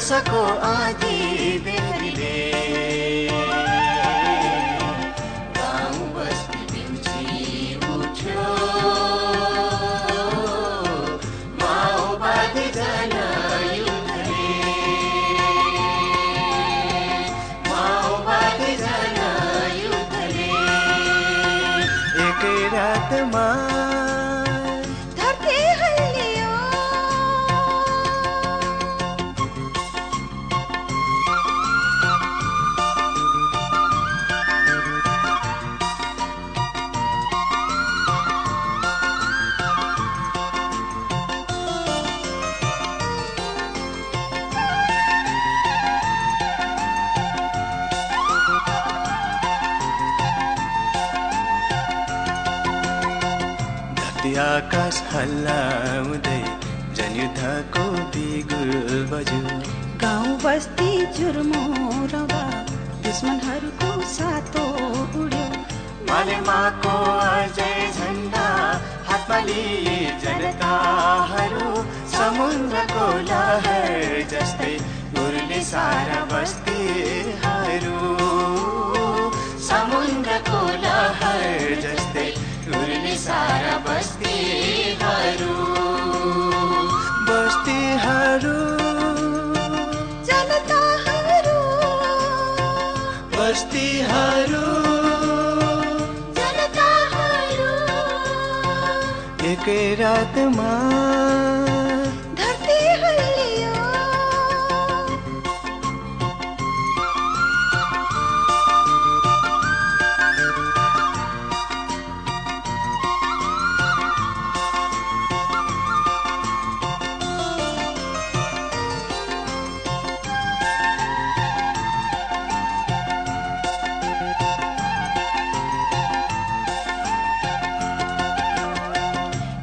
सङ्घर्षको आँधी बेरीले गाउँ बस्ती बिउजी उठ्यो माओवादी जनयुद्धले माओवादी जनयुद्धले एकै रातमा आकाश हल्लाउँदै जनयुद्धको बिगुल बज्यो गाउँ बस्ती जुर्मुराउँदा दुश्मनहरूको सातो उड्यो मालेमाको अजय झण्डा हातमा लिए जनताहरू समुद्रको लहर जस्तै उर्ले सारा बस्तीहरू समुद्रको लहर जस्तै उर्ले सारा बस्तीहरू जनताहरू बस्तीहरू जनताहरू एकै रातमा धरती हल्लियो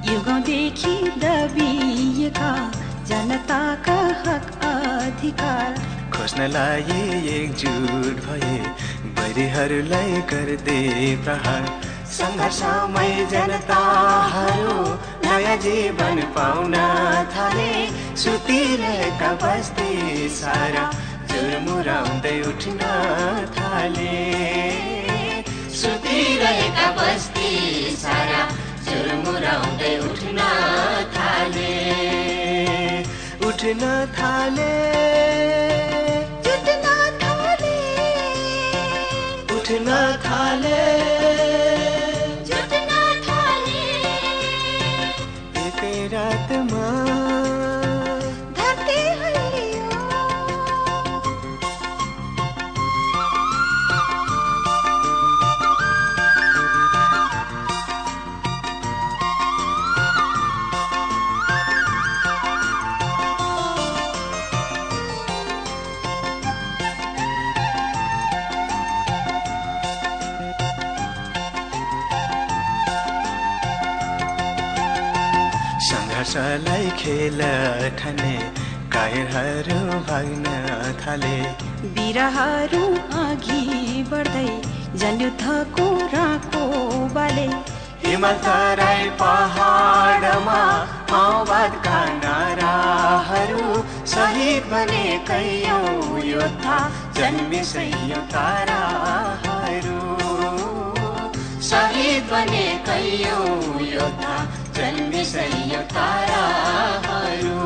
युगौँदेखि दबिएका जनताका हक अधिकार खोज्नलाई एकजुट भए बैरीहरूलाई गर्दै प्रहार सङ्घर्षमै जनताहरू नयाँ जीवन पाउन थाले सुतिरहेका बस्ती सारा जुर्मुराउँदै उठ्न थाले सुतिरहेका बस्ती सारा जुर्मुराउँदै उठ्न थाले जुट्न थाले उठ्न थाले एकै रातमा धरती हल्लियो सङ्घर्षलाई खेल ठाने कायरहरू भाग्न थाले बिरहरू अघि बढ्दै जनयुद्धको राको बाले हिमाल तराई पहाडमा माओवादका नाराहरू शहीद बने कैयौँ योद्धा जन्मे सयौँ ताराहरू शहीद बने कैयौँ योद्धा जन्मे सयौँ ताराहरू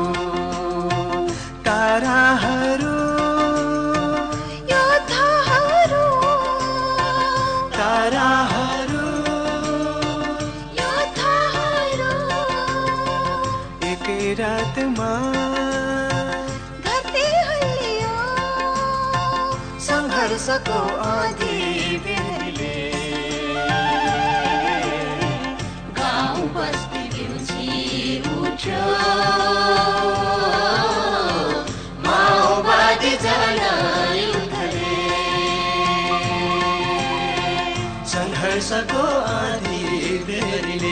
योद्धाहरू ताराहरू योद्धाहरू एकै रातमा धरती हल्लियो सङ्घर्षको आँधी बेरीले गाउँ बस्ती बिउजी उठ्यो माओवादी जनयुद्धले सङ्घर्षको आँधी बेरीले